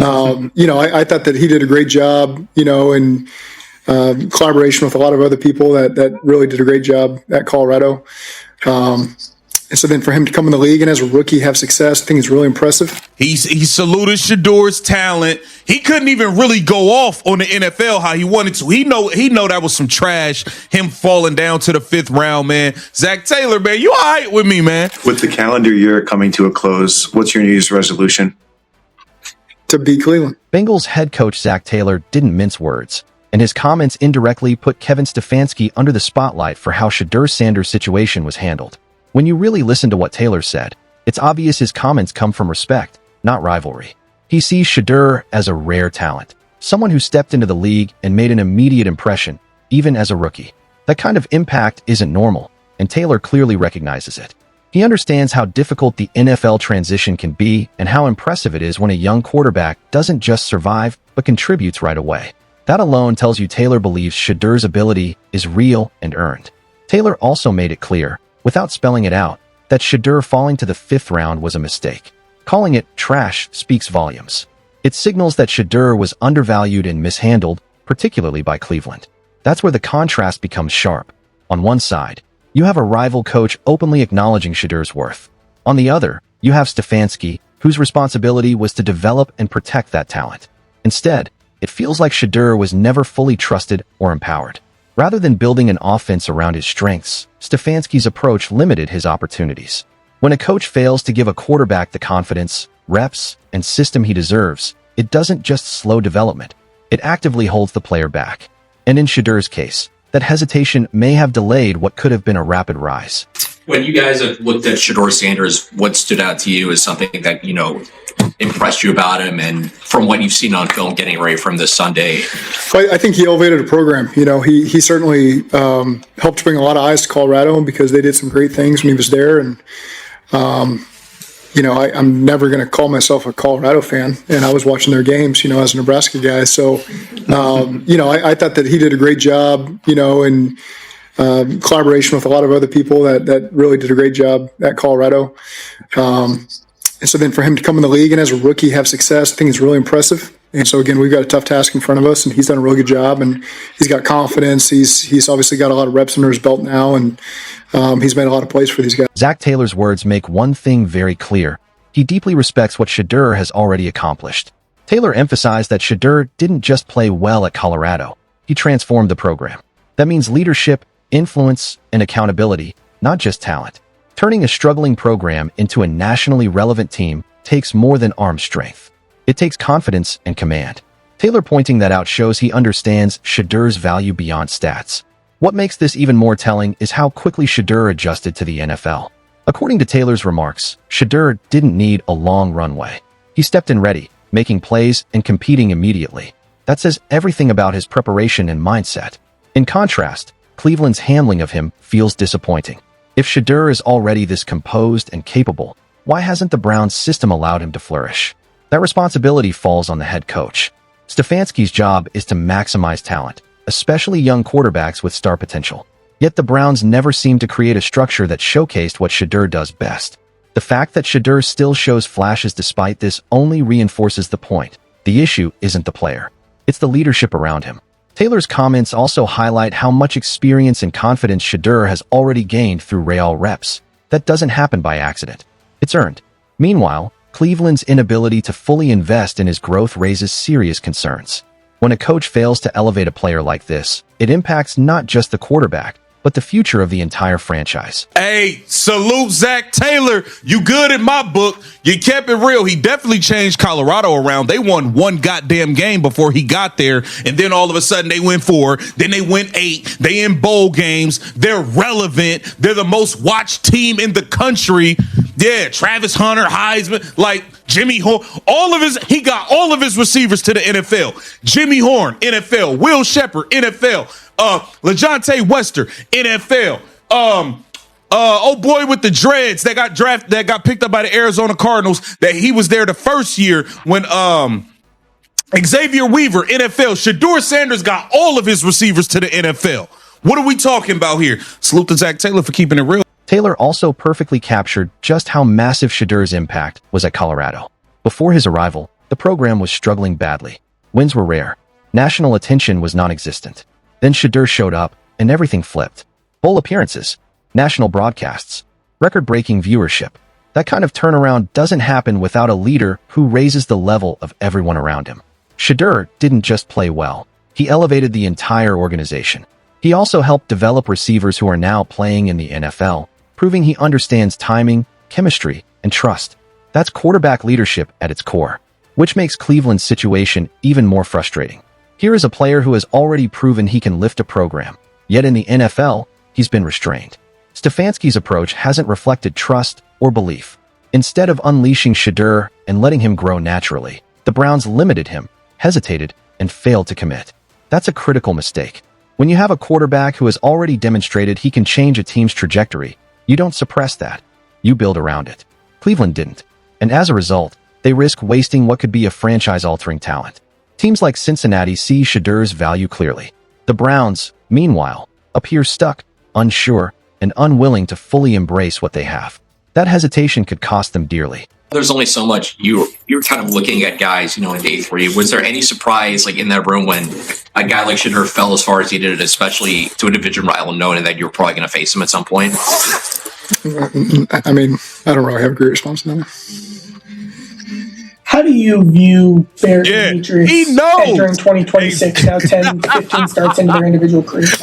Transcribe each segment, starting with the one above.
I thought that he did a great job, in collaboration with a lot of other people that really did a great job at Colorado. And so then for him to come in the league and as a rookie have success, I think is really impressive. He saluted Shedeur's talent. He couldn't even really go off on the NFL how he wanted to. He know that was some trash, him falling down to the 5th round, man. Zac Taylor, man, you all right with me, man? With the calendar year coming to a close, what's your New Year's resolution? To beat Cleveland. Bengals head coach Zac Taylor didn't mince words, and his comments indirectly put Kevin Stefanski under the spotlight for how Shedeur Sanders' situation was handled. When you really listen to what Taylor said, it's obvious his comments come from respect, not rivalry. He sees Shedeur as a rare talent, someone who stepped into the league and made an immediate impression, even as a rookie. That kind of impact isn't normal, and Taylor clearly recognizes it. He understands how difficult the NFL transition can be and how impressive it is when a young quarterback doesn't just survive, but contributes right away. That alone tells you Taylor believes Shedeur's ability is real and earned. Taylor also made it clear, without spelling it out, that Shedeur falling to the 5th round was a mistake. Calling it trash speaks volumes. It signals that Shedeur was undervalued and mishandled, particularly by Cleveland. That's where the contrast becomes sharp. On one side, you have a rival coach openly acknowledging Shedeur's worth. On the other, you have Stefanski, whose responsibility was to develop and protect that talent. Instead, it feels like Shedeur was never fully trusted or empowered. Rather than building an offense around his strengths, Stefanski's approach limited his opportunities. When a coach fails to give a quarterback the confidence, reps, and system he deserves, it doesn't just slow development. It actively holds the player back. And in Shedeur's case, that hesitation may have delayed what could have been a rapid rise. When you guys have looked at Shedeur Sanders, what stood out to you as something that, impressed you about him and from what you've seen on film getting ready from this Sunday? I think he elevated a program. He certainly helped bring a lot of eyes to Colorado because they did some great things when he was there. And, I'm never going to call myself a Colorado fan. And I was watching their games, as a Nebraska guy. So, I thought that he did a great job, in collaboration with a lot of other people that really did a great job at Colorado. And so then for him to come in the league and as a rookie have success, I think is really impressive. And so again, we've got a tough task in front of us, and he's done a really good job, and he's got confidence. He's obviously got a lot of reps under his belt now, and he's made a lot of plays for these guys. Zac Taylor's words make one thing very clear. He deeply respects what Shedeur has already accomplished. Taylor emphasized that Shedeur didn't just play well at Colorado. He transformed the program. That means leadership, influence, and accountability, not just talent. Turning a struggling program into a nationally relevant team takes more than arm strength. It takes confidence and command. Taylor pointing that out shows he understands Shedeur's value beyond stats. What makes this even more telling is how quickly Shedeur adjusted to the NFL. According to Taylor's remarks, Shedeur didn't need a long runway. He stepped in ready, making plays and competing immediately. That says everything about his preparation and mindset. In contrast, Cleveland's handling of him feels disappointing. If Shedeur is already this composed and capable, why hasn't the Browns system allowed him to flourish? That responsibility falls on the head coach. Stefanski's job is to maximize talent, especially young quarterbacks with star potential. Yet the Browns never seem to create a structure that showcased what Shedeur does best. The fact that Shedeur still shows flashes despite this only reinforces the point. The issue isn't the player. It's the leadership around him. Taylor's comments also highlight how much experience and confidence Shedeur has already gained through real reps. That doesn't happen by accident. It's earned. Meanwhile, Cleveland's inability to fully invest in his growth raises serious concerns. When a coach fails to elevate a player like this, it impacts not just the quarterback, but the future of the entire franchise. Hey, salute Zac Taylor. You good in my book. You kept it real. He definitely changed Colorado around. They won one goddamn game before he got there, and then all of a sudden they went 4, then they went 8. They in bowl games. They're relevant. They're the most watched team in the country. Yeah, Travis Hunter, Heisman, like Jimmy Horn, he got all of his receivers to the NFL. Jimmy Horn, NFL. Will Shepard, NFL. LeJontay Wester, NFL. Oh boy with the dreads that got picked up by the Arizona Cardinals, that he was there the first year when Xavier Weaver, NFL. Shedeur Sanders got all of his receivers to the NFL. What are we talking about here? Salute to Zac Taylor for keeping it real. Taylor also perfectly captured just how massive Shedeur's impact was at Colorado. Before his arrival, The program was struggling badly. Wins were rare. National attention was non-existent. Then Shedeur showed up, and everything flipped. Bowl appearances, national broadcasts, record-breaking viewership. That kind of turnaround doesn't happen without a leader who raises the level of everyone around him. Shedeur didn't just play well. He elevated the entire organization. He also helped develop receivers who are now playing in the NFL, proving he understands timing, chemistry, and trust. That's quarterback leadership at its core, which makes Cleveland's situation even more frustrating. Here is a player who has already proven he can lift a program, yet in the NFL, he's been restrained. Stefanski's approach hasn't reflected trust or belief. Instead of unleashing Shedeur and letting him grow naturally, the Browns limited him, hesitated, and failed to commit. That's a critical mistake. When you have a quarterback who has already demonstrated he can change a team's trajectory, you don't suppress that. You build around it. Cleveland didn't. And as a result, they risk wasting what could be a franchise-altering talent. Teams like Cincinnati see Shedeur's value clearly. The Browns, meanwhile, appear stuck, unsure, and unwilling to fully embrace what they have. That hesitation could cost them dearly. There's only so much you're kind of looking at guys, in day 3. Was there any surprise in that room when a guy like Shedeur fell as far as he did, especially to a division rival, knowing that you're probably going to face him at some point? I mean, I don't really have a great response to that. How do you view Bears and Patriots he knows. entering 2026, now 10, 15 starts into their individual careers?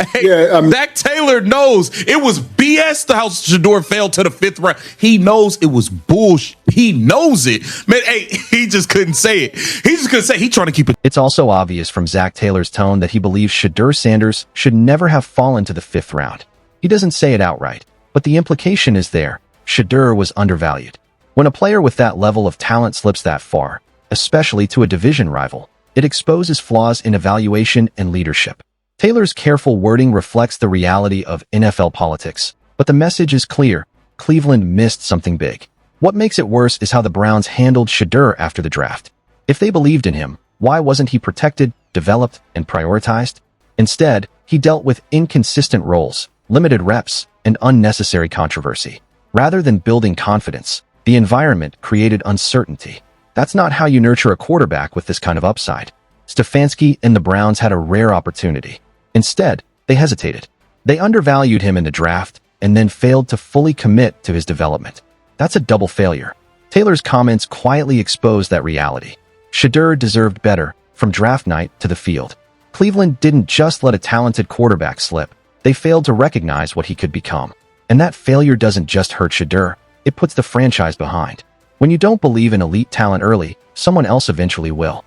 Zac Taylor knows it was BS the how Shedeur fell to the 5th round. He knows it was bullshit. He knows it. Man, he just couldn't say it. He just couldn't say it. He's trying to keep it. It's also obvious from Zac Taylor's tone that he believes Shedeur Sanders should never have fallen to the 5th round. He doesn't say it outright, but the implication is there. Shedeur was undervalued. When a player with that level of talent slips that far, especially to a division rival, it exposes flaws in evaluation and leadership. Taylor's careful wording reflects the reality of NFL politics, but the message is clear. Cleveland missed something big. What makes it worse is how the Browns handled Shedeur after the draft. If they believed in him, why wasn't he protected, developed, and prioritized? Instead, he dealt with inconsistent roles, limited reps, and unnecessary controversy. Rather than building confidence, the environment created uncertainty. That's not how you nurture a quarterback with this kind of upside. Stefanski and the Browns had a rare opportunity. Instead, they hesitated. They undervalued him in the draft and then failed to fully commit to his development. That's a double failure. Taylor's comments quietly exposed that reality. Shedeur deserved better, from draft night to the field. Cleveland didn't just let a talented quarterback slip. They failed to recognize what he could become. And that failure doesn't just hurt Shedeur. It puts the franchise behind. When you don't believe in elite talent early, someone else eventually will.